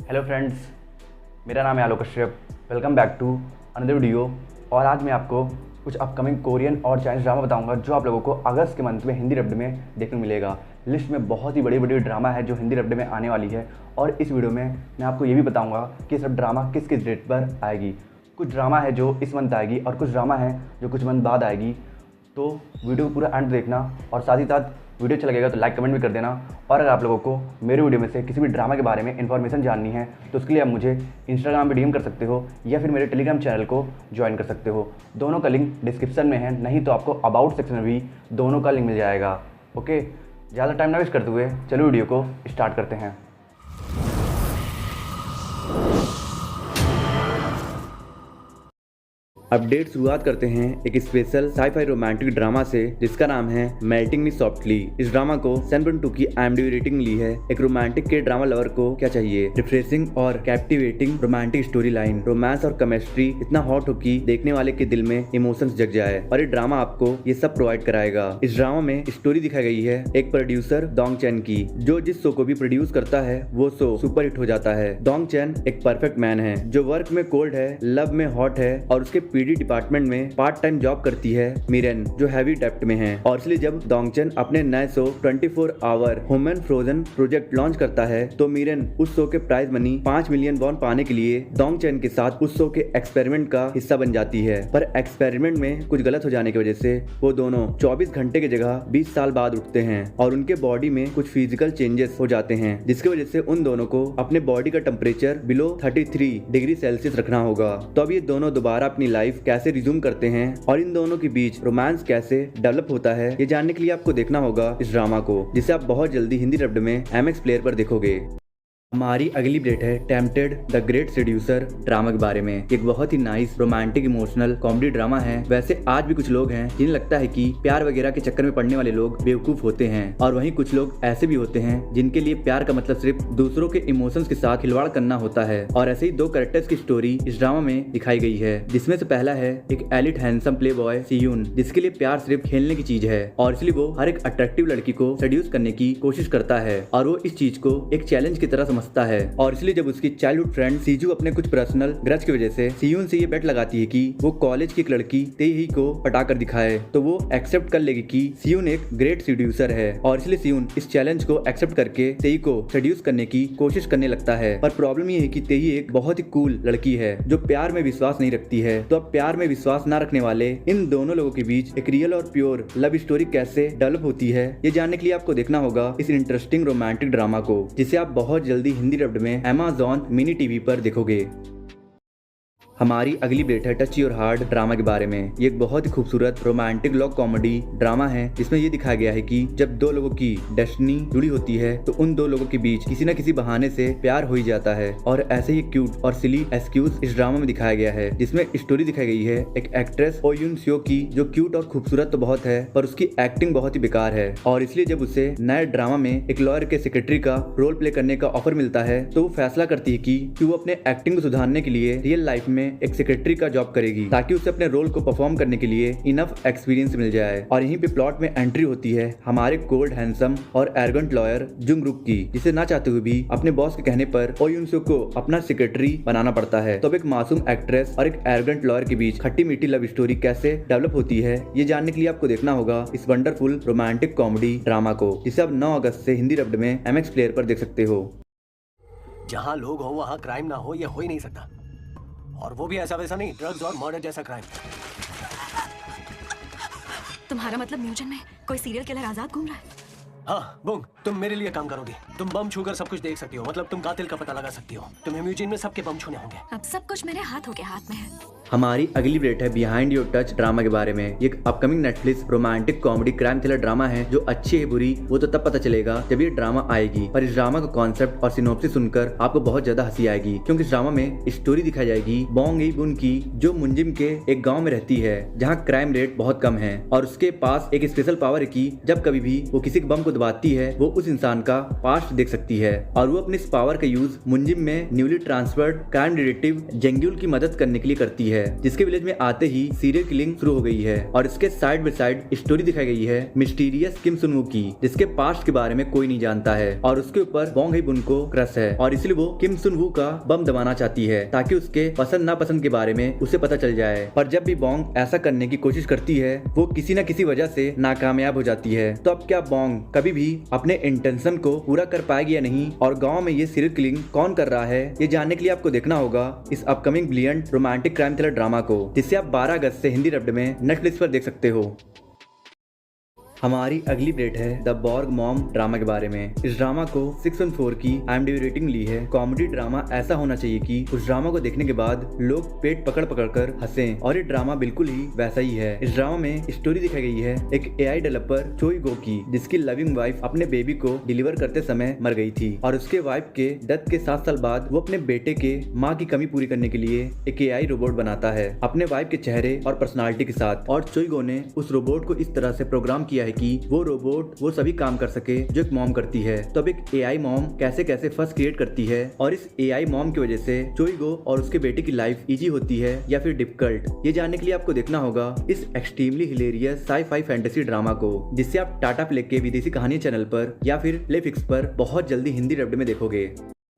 Hello friends, मेरा नाम है Alok Kashyap. Welcome back to another video. और आज मैं आपको कुछ अपकमिंग कोरियन और चाइनीज़ ड्रामा बताऊंगा जो आप लोगों को अगस्त के मंथ में हिंदी डब्ड में देखने को मिलेगा। लिस्ट में बहुत ही बड़ी बड़ी ड्रामा है जो हिंदी डब्ड में आने वाली है। और इस वीडियो में मैं आपको ये भी बताऊंगा कि सब ड्रामा किस किस डेट पर आएगी। कुछ ड्रामा है जो इस मंथ आएगी और कुछ ड्रामा है जो कुछ मंथ बाद आएगी। तो वीडियो पूरा एंड देखना और साथ ही साथ वीडियो अच्छा लगेगा तो लाइक कमेंट भी कर देना। और अगर आप लोगों को मेरे वीडियो में से किसी भी ड्रामा के बारे में इन्फॉर्मेशन जाननी है तो उसके लिए आप मुझे इंस्टाग्राम पे डीएम कर सकते हो या फिर मेरे टेलीग्राम चैनल को ज्वाइन कर सकते हो। दोनों का लिंक डिस्क्रिप्शन में है, नहीं तो आपको अबाउट सेक्शन में भी दोनों का लिंक मिल जाएगा। ओके, ज़्यादा टाइम ना वेस्ट करते हुए चलो वीडियो को स्टार्ट करते हैं। अपडेट शुरुआत करते हैं एक स्पेशल साई-फाई रोमांटिक ड्रामा से जिसका नाम है मेल्टिंग मी सॉफ्टली। इस ड्रामा को 7.2 की IMDb रेटिंग मिली है। एक रोमांटिक के ड्रामा लवर को क्या चाहिए? रिफ्रेशिंग और captivating romantic story line, romance और केमिस्ट्री इतना हॉट हो कि देखने वाले के दिल में इमोशंस जग जाए। और ये ड्रामा आपको ये सब प्रोवाइड कराएगा। इस ड्रामा में स्टोरी दिखाई गई है एक प्रोड्यूसर डोंग चैन की, जो जिस शो को भी प्रोड्यूस करता है वो शो सुपर हिट हो जाता है। डोंग चैन एक परफेक्ट मैन है जो वर्क में कोल्ड है, लव में हॉट है और उसके पीडी डिपार्टमेंट में पार्ट टाइम जॉब करती है मिरेन, जो हैवी डेप्ट में है। और इसलिए जब डोंगचन अपने नए show 24 hour human frozen project launch करता है तो मिरेन उस शो के प्राइज मनी 5 मिलियन वॉन पाने के लिए डोंगचन के साथ उस शो के एक्सपेरिमेंट का हिस्सा बन जाती है। पर एक्सपेरिमेंट में कुछ गलत हो जाने की वजह से वो दोनों 24 घंटे की जगह 20 साल बाद उठते हैं और उनके बॉडी में कुछ फिजिकल चेंजेस हो जाते हैं, जिसकी वजह से उन दोनों को अपने बॉडी का टेम्परेचर बिलो 33 डिग्री सेल्सियस रखना होगा। तो अब ये दोनों दोबारा अपनी लाइफ कैसे रिज्यूम करते हैं और इन दोनों के बीच रोमांस कैसे डेवलप होता है, ये जानने के लिए आपको देखना होगा इस ड्रामा को, जिसे आप बहुत जल्दी हिंदी डब्ड में MX प्लेयर पर देखोगे। हमारी अगली अपडेट है tempted the great seducer drama के बारे में। एक बहुत ही nice romantic emotional comedy drama है। वैसे आज भी कुछ लोग हैं जिन्हें लगता है कि प्यार वगैरह के चक्कर में पड़ने वाले लोग बेवकूफ होते हैं, और वहीं कुछ लोग ऐसे भी होते हैं जिनके लिए प्यार का मतलब सिर्फ दूसरों के इमोशंस के साथ खिलवाड़ करना होता है। और ऐसे ही दो कैरेक्टर्स की स्टोरी इस ड्रामा में दिखाई गई है, जिसमें से पहला है एक एलिट हैंडसम प्ले बॉय सियून, जिसके लिए प्यार सिर्फ खेलने की चीज है और इसलिए वो हर एक अट्रैक्टिव लड़की को सेड्यूस करने की कोशिश करता है और वो इस चीज को एक चैलेंज की तरह समझता है। और इसलिए जब उसकी चाइल्डहुड फ्रेंड सीजू अपने कुछ पर्सनल ग्रज की वजह से सियून से ये बेट लगाती है कि वो कॉलेज की एक लड़की तेही को पटा कर दिखाए तो वो एक्सेप्ट कर लेगी कि सियून एक ग्रेट सेड्यूसर है। और इसलिए सियून इस चैलेंज को एक्सेप्ट करके तेही को सेड्यूस करने की कोशिश करने लगता है। पर प्रॉब्लम ये है कि तेही एक बहुत ही कूल लड़की है जो प्यार में विश्वास नहीं रखती है। तो अब प्यार में विश्वास न रखने वाले इन दोनों लोगों के बीच एक रियल और प्योर लव स्टोरी कैसे डेवलप होती है, ये जानने के लिए आपको देखना होगा इस इंटरेस्टिंग रोमांटिक ड्रामा को, जिसे आप बहुत जल्दी हिंदी डब्ड में Amazon मिनी टीवी पर देखोगे। हमारी अगली अपडेट है टच योर हार्ट ड्रामा के बारे में। ये एक बहुत ही खूबसूरत रोमांटिक लव कॉमेडी ड्रामा है जिसमें ये दिखाया गया है कि जब दो लोगों की डेस्टिनी जुड़ी होती है तो उन दो लोगों के बीच किसी न किसी बहाने से प्यार हो ही जाता है। और ऐसे ही क्यूट और सिली एक्सक्यूज इस ड्रामा में दिखाया गया है, जिसमें स्टोरी दिखाई गई है एक एक्ट्रेस ओ यून सियो की, जो क्यूट और खूबसूरत तो बहुत है पर उसकी एक्टिंग बहुत ही बेकार है। और इसलिए जब उसे नए ड्रामा में एक लॉयर के सेक्रेटरी का रोल प्ले करने का ऑफर मिलता है तो वो फैसला करती है कि वो अपने एक्टिंग को सुधारने के लिए रियल लाइफ में एक सेक्रेटरी का जॉब करेगी, ताकि उसे अपने रोल को परफॉर्म करने के लिए इनफ एक्सपीरियंस मिल जाए। और यहीं पे प्लॉट में एंट्री होती है हमारे कोल्ड हैंडसम और एरोगेंट लॉयर जुंग रुक की, जिसे ना चाहते हुए भी अपने बॉस के कहने पर ओ यून सो को अपना सेक्रेटरी बनाना पड़ता है। तो अब एक मासूम एक्ट्रेस और एक एरोगेंट लॉयर के बीच खट्टी मीठी लव स्टोरी कैसे डेवलप होती है, ये जानने के लिए आपको देखना होगा इस वंडरफुल रोमांटिक कॉमेडी ड्रामा को, जिसे आप 9 अगस्त से हिंदी डब्ड में MX प्लेयर पर देख सकते हो। जहाँ लोग हो वहाँ क्राइम ना हो, ये हो ही नहीं सकता। और वो भी ऐसा वैसा नहीं, ड्रग्स और मर्डर जैसा क्राइम। तुम्हारा मतलब म्यूजियम में कोई सीरियल किलर आजाद घूम रहा है? हाँ बुंग, तुम मेरे लिए काम करोगी। तुम बम छूकर सब कुछ देख सकती हो, मतलब तुम कातिल का पता लगा सकती हो। तुम्हें म्यूजियम में सबके बम छूने होंगे। अब सब कुछ मेरे हाथों के हाथ में है। हमारी अगली अपडेट है बिहाइंड योर टच ड्रामा के बारे में। एक upcoming Netflix romantic comedy crime thriller drama है जो अच्छी है बुरी वो तो तब पता चलेगा जब ये ड्रामा आएगी। पर इस ड्रामा का कॉन्सेप्ट और सिनॉप्सिस सुनकर आपको बहुत ज्यादा हंसी आएगी, क्योंकि इस ड्रामा में स्टोरी दिखाई जाएगी बोंग ई बुन की, जो मुंजिम के एक गाँव में रहती है जहाँ क्राइम रेट बहुत कम है और उसके पास एक स्पेशल पावर है कि जब कभी भी वो किसी बम को दबाती है वो उस इंसान का पास्ट देख सकती है और वो अपने इस पावर का यूज मुंजिम में न्यूली ट्रांसफर्ड क्राइम डिटेक्टिव जेंग्यूल की मदद करने के लिए करती है, जिसके विलेज में आते ही सीरियल किलिंग शुरू हो गई है। और इसके साइड बाय साइड स्टोरी दिखाई गई है मिस्टीरियस किम सुन वू की, जिसके पास्ट के बारे में कोई नहीं जानता है और उसके ऊपर बॉन्ग ही बुन को क्रश है और इसलिए वो किम सुन वू का बम दबाना चाहती है ताकि उसके पसंद नापसंद के बारे में उसे पता चल जाए। पर जब भी बॉन्ग ऐसा करने की कोशिश करती है वो किसी न किसी वजह से नाकामयाब हो जाती है। तो अब क्या बॉन्ग कभी भी अपने इंटेंशन को पूरा कर पाएगी या नहीं, और गांव में ये सीरियल किलिंग कौन कर रहा है, ये जानने के लिए आपको देखना होगा इस upcoming brilliant romantic crime thriller drama को, जिसे आप 12 अगस्त से हिंदी डब्ड में नेटफ्लिक्स पर देख सकते हो। हमारी अगली अपडेट है द बॉर्ग मॉम ड्रामा के बारे में। इस ड्रामा को 6.4 की IMDb रेटिंग ली है। कॉमेडी ड्रामा ऐसा होना चाहिए कि उस ड्रामा को देखने के बाद लोग पेट पकड़ पकड़ कर हंसें, और ये ड्रामा बिल्कुल ही वैसा ही है। इस ड्रामा में स्टोरी दिखाई गई है एक AI डेवलपर चोई गो की, जिसकी लविंग वाइफ अपने बेबी को डिलीवर करते समय मर गई थी और उसके वाइफ के डेथ के 7 साल बाद वो अपने बेटे के माँ की कमी पूरी करने के लिए एक AI रोबोट बनाता है अपने वाइफ के चेहरे और पर्सनालिटी के साथ। और चोई गो ने उस रोबोट को इस तरह से प्रोग्राम किया है कि वो रोबोट वो सभी काम कर सके जो एक मॉम करती है। तो अब एक AI मॉम कैसे कैसे फर्स्ट क्रिएट करती है और इस AI मॉम की वजह से चोई गो और उसके बेटे की लाइफ इजी होती है या फिर डिफिकल्ट, ये जानने के लिए आपको देखना होगा इस extremely hilarious sci-fi fantasy drama को, जिससे आप टाटा प्ले के विदेशी कहानी चैनल पर या फिर प्लेफिक्स पर बहुत जल्दी हिंदी डब्ड में देखोगे।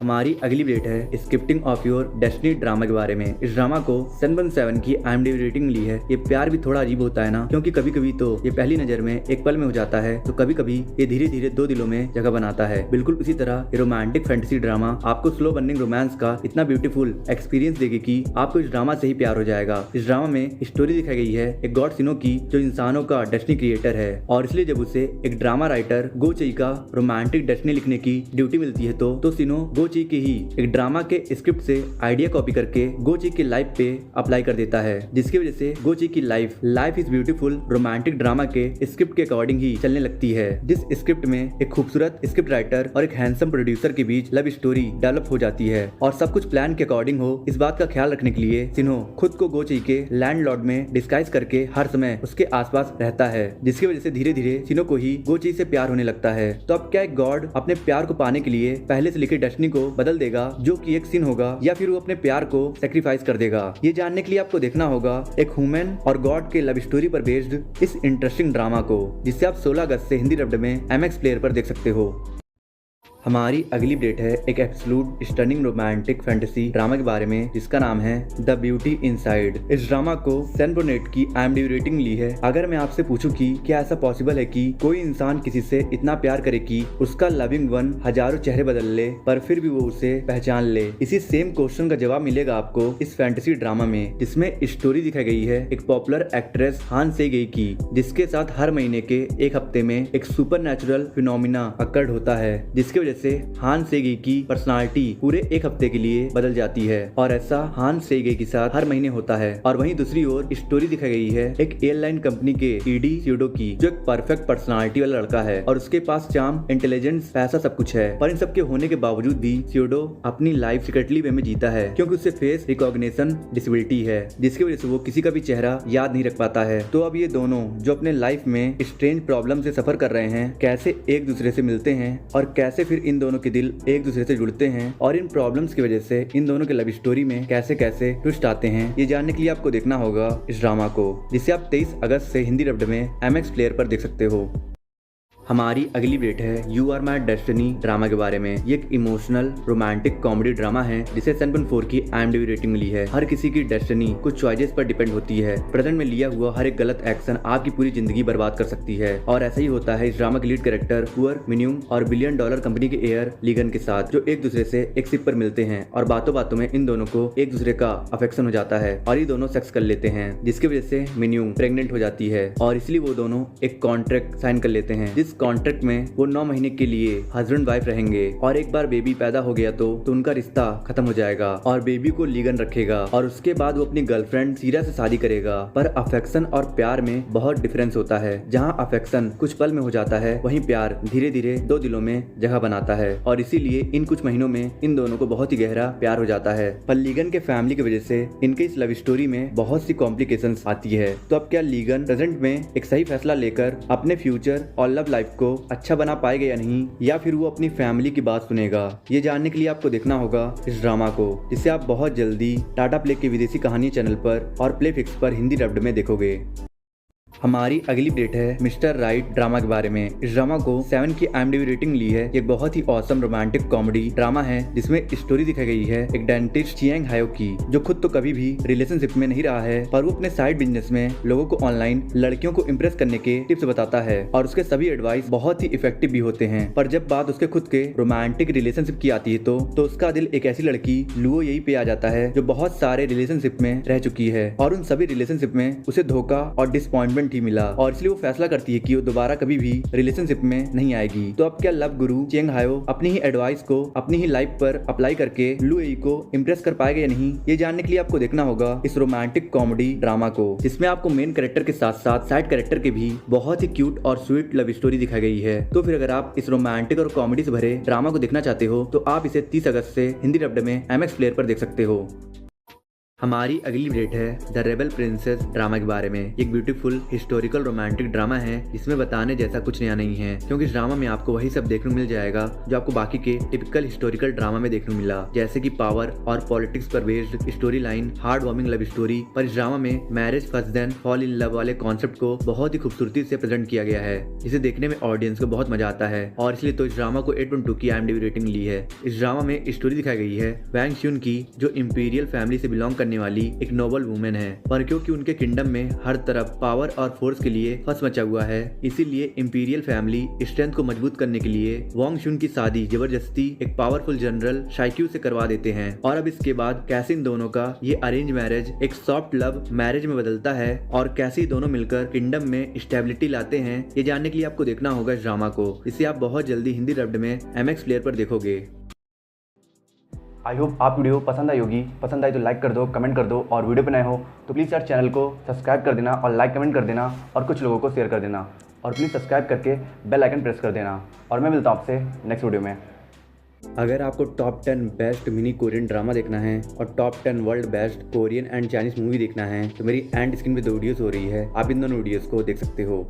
हमारी अगली अपडेट है scripting of your destiny drama के बारे में। इस ड्रामा को 7.7 की IMDb रेटिंग ली है। ये प्यार भी थोड़ा अजीब होता है ना, क्योंकि कभी कभी तो ये पहली नजर में एक पल में हो जाता है, तो कभी कभी ये धीरे धीरे 2 दिलों में जगह बनाता है। बिल्कुल उसी तरह ये रोमांटिक फैंटेसी ड्रामा आपको स्लो बर्निंग रोमांस का इतना ब्यूटीफुल एक्सपीरियंस देगी कि आपको इस ड्रामा से ही प्यार हो जाएगा। इस ड्रामा में स्टोरी दिखाई गई है एक गॉड सिनो की, जो इंसानों का डेस्टिनी क्रिएटर है, और इसलिए जब उसे एक ड्रामा राइटर गो चई का रोमांटिक डेस्टिनी लिखने की ड्यूटी मिलती है तो सिनो गो चई की ही एक ड्रामा के स्क्रिप्ट से आइडिया कॉपी करके गोची की लाइफ पे अप्लाई कर देता है, जिसकी वजह से गोची की life is beautiful romantic drama के स्क्रिप्ट के अकॉर्डिंग ही चलने लगती है। जिस स्क्रिप्ट में एक खूबसूरत स्क्रिप्ट राइटर और एक हैंडसम प्रोड्यूसर के बीच लव स्टोरी डेवलप हो जाती है और सब कुछ प्लान के अकॉर्डिंग हो, इस बात का ख्याल रखने के लिए सिन्हो खुद को गोची के लैंडलॉर्ड में डिस्गाइज करके हर समय उसके आसपास रहता है, जिसकी वजह से धीरे धीरे सिन्हो को ही गोची से प्यार होने लगता है। तो अब क्या एक गॉड अपने प्यार को पाने के लिए पहले से लिखी डेस्टिनी को बदल देगा, जो कि एक सीन होगा, या फिर वो अपने प्यार को सेक्रीफाइस कर देगा? ये जानने के लिए आपको देखना होगा एक ह्यूमन और गॉड के लव स्टोरी पर बेस्ड इस इंटरेस्टिंग ड्रामा को, जिसे आप 16 अगस्त से हिंदी डब्ड में MX प्लेयर पर देख सकते हो। हमारी अगली अपडेट है एक absolute stunning romantic fantasy drama के बारे में, जिसका नाम है द ब्यूटी इनसाइड। इस ड्रामा को 7.8 की IMDb रेटिंग ली है। अगर मैं आपसे पूछूं कि क्या ऐसा पॉसिबल है कि कोई इंसान किसी से इतना प्यार करे कि उसका लविंग वन हजारों चेहरे बदल ले पर फिर भी वो उसे पहचान ले, इसी सेम क्वेश्चन का जवाब मिलेगा आपको इस फैंटेसी ड्रामा में, जिसमें स्टोरी दिखाई गई है एक पॉपुलर एक्ट्रेस हान से-गे की, जिसके साथ हर महीने के एक हफ्ते में एक सुपर नेचुरल फिनोमिना अकर्ड होता है, जिसकी वजह से हान से-गे की पर्सनालिटी पूरे एक हफ्ते के लिए बदल जाती है। और ऐसा हान से-गे के साथ हर महीने होता है। और वहीं दूसरी ओर स्टोरी दिखाई गई है एक एयरलाइन कंपनी के ईडी स्यूडो की, जो एक परफेक्ट पर्सनालिटी वाला लड़का है और उसके पास चार्म, इंटेलिजेंस, पैसा सब कुछ है। पर इन सब के होने के बावजूद भी स्यूडो अपनी लाइफ सीक्रेटली वे में जीता है, क्योंकि उससे फेस रिकॉग्निशन डिसेबिलिटी है, जिसकी वजह से वो किसी का भी चेहरा याद नहीं रख पाता है। तो अब ये दोनों जो अपने लाइफ में स्ट्रेंज प्रॉब्लम से सफर कर रहे हैं, कैसे एक दूसरे से मिलते हैं और कैसे फिर इन दोनों के दिल एक दूसरे से जुड़ते हैं, और इन प्रॉब्लम्स की वजह से इन दोनों के लव स्टोरी में कैसे कैसे ट्विस्ट आते हैं, ये जानने के लिए आपको देखना होगा इस ड्रामा को, जिसे आप 23 अगस्त से हिंदी डब्ड में MX प्लेयर पर देख सकते हो। हमारी अगली अपडेट है you are my destiny drama के बारे में। ये एक इमोशनल रोमांटिक कॉमेडी ड्रामा है, जिसे 7.4 की IMDb रेटिंग मिली है। हर किसी की डेस्टिनी कुछ चॉइसेस पर डिपेंड होती है। प्रेजेंट में लिया हुआ हर एक गलत एक्शन आपकी पूरी जिंदगी बर्बाद कर सकती है, और ऐसा ही होता है इस ड्रामा के लीड कैरेक्टर पुअर मिन्यूंग और $1 बिलियन कंपनी के एयर लीगन के साथ, जो एक दूसरे से एक शिप पर मिलते हैं और बातों बातों में इन दोनों को एक दूसरे का अफेक्शन हो जाता है और ये दोनों सेक्स कर लेते हैं, जिसकी वजह से मिन्यूंग प्रेग्नेंट हो जाती है और इसलिए वो दोनों एक कॉन्ट्रैक्ट साइन कर लेते हैं, जिस कॉन्ट्रैक्ट में वो 9 महीने के लिए हस्बैंड वाइफ रहेंगे, और एक बार बेबी पैदा हो गया तो उनका रिश्ता खत्म हो जाएगा और बेबी को लीगन रखेगा, और उसके बाद वो अपनी गर्लफ्रेंड सीरा से शादी करेगा। पर अफेक्शन और प्यार में बहुत डिफरेंस होता है। जहाँ अफेक्शन कुछ पल में हो जाता है, वहीं प्यार धीरे धीरे 2 दिलों में जगह बनाता है, और इसीलिए इन कुछ महीनों में इन दोनों को बहुत ही गहरा प्यार हो जाता है। पर लीगन के फैमिली की वजह से इनके इस लव स्टोरी में बहुत सी कॉम्प्लिकेशंस आती है। तो अब क्या लीगन प्रेजेंट में एक सही फैसला लेकर अपने फ्यूचर और लव लाइफ वाइफ को अच्छा बना पाएगा या नहीं, या फिर वो अपनी फैमिली की बात सुनेगा। ये जानने के लिए आपको देखना होगा इस ड्रामा को, जिसे आप बहुत जल्दी टाटा प्ले के विदेशी कहानी चैनल पर और प्ले फिक्स पर हिंदी डब्ड में देखोगे। हमारी अगली अपडेट है मिस्टर राइट ड्रामा के बारे में। इस ड्रामा को 7 की IMDb रेटिंग ली है। ये बहुत ही ऑसम रोमांटिक कॉमेडी ड्रामा है जिसमें स्टोरी दिखाई गई है एक डेंटिस्ट चियांग हायो की, जो खुद तो कभी भी रिलेशनशिप में नहीं रहा है, पर वो अपने साइड बिजनेस में लोगों को ऑनलाइन लड़कियों को इम्प्रेस करने के टिप्स बताता है और उसके सभी एडवाइस बहुत ही इफेक्टिव भी होते हैं। पर जब बात उसके खुद के रोमांटिक रिलेशनशिप की आती है तो उसका दिल एक ऐसी लड़की लुओ यही पे आ जाता है जो बहुत सारे रिलेशनशिप में रह चुकी है और उन सभी रिलेशनशिप में उसे धोखा और डिसअपॉइंटमेंट ही मिला, और इसलिए वो फैसला करती है कि वो दोबारा कभी भी रिलेशनशिप में नहीं आएगी। तो अब क्या लव गुरु चियांग हायो अपनी ही एडवाइस को अपनी ही लाइफ पर अप्लाई करके लुई को इम्प्रेस कर पाएगा या नहीं, ये जानने के लिए आपको देखना होगा इस रोमांटिक कॉमेडी ड्रामा को, जिसमें आपको मेन कैरेक्टर के साथ साथ साइड कैरेक्टर के भी बहुत ही क्यूट और स्वीट लव स्टोरी दिखाई गई है। तो फिर अगर आप इस रोमांटिक और कॉमेडी से भरे ड्रामा को देखना चाहते हो तो आप इसे 30 अगस्त से हिंदी डब्ड में MX प्लेयर पर देख सकते हो। हमारी अगली अपडेट है द रेबल प्रिंसेस ड्रामा के बारे में। एक ब्यूटीफुल हिस्टोरिकल रोमांटिक ड्रामा है जिसमें बताने जैसा कुछ नया नहीं है, क्योंकि इस ड्रामा में आपको वही सब देखने को मिल जाएगा जो आपको बाकी के टिपिकल हिस्टोरिकल ड्रामा में देखने को मिला, जैसे कि पावर और पॉलिटिक्स पर based story line, heart warming love story. पर इस ड्रामा में marriage first then fall in love वाले कॉन्सेप्ट को बहुत ही खूबसूरती से प्रेजेंट किया गया है, जिसे देखने में ऑडियंस को बहुत मजा आता है और इसलिए तो इस ड्रामा को 8.2 की IMDb रेटिंग ली है। इस ड्रामा में स्टोरी दिखाई गई है वैंग श्यून की, जो इंपीरियल फैमिली से बिलोंग करने वाली एक नोबल वुमेन है, पर क्योंकि उनके किंगडम में हर तरफ पावर और फोर्स के लिए फंस मचा हुआ है, इसीलिए इंपीरियल फैमिली स्ट्रेंथ को मजबूत करने के लिए वांग शुन की शादी जबरदस्ती एक पावरफुल जनरल शाइक्यू से करवा देते हैं। और अब इसके बाद कैसे इन दोनों का ये अरेंज मैरिज एक सॉफ्ट लव मैरिज में बदलता है और कैसे दोनों मिलकर किंगडम में स्टेबिलिटी लाते हैं, ये जानने के लिए आपको देखना होगा इस ड्रामा को। इसे आप बहुत जल्दी हिंदी डब्ड में MX प्लेयर पर देखोगे। आई होप आप वीडियो पसंद आई होगी। पसंद आई तो लाइक कर दो, कमेंट कर दो, और वीडियो पे नए हो तो प्लीज़ यार चैनल को सब्सक्राइब कर देना और लाइक कमेंट कर देना और कुछ लोगों को शेयर कर देना, और प्लीज़ सब्सक्राइब करके बेल आइकन प्रेस कर देना। और मैं मिलता हूँ आपसे नेक्स्ट वीडियो में। अगर आपको top 10 best mini Korean drama देखना है और top 10 world best Korean and Chinese movie देखना है तो मेरी एंड स्क्रीन पे 2 वीडियोस हो रही है, आप इन दोनों वीडियोस को देख सकते हो।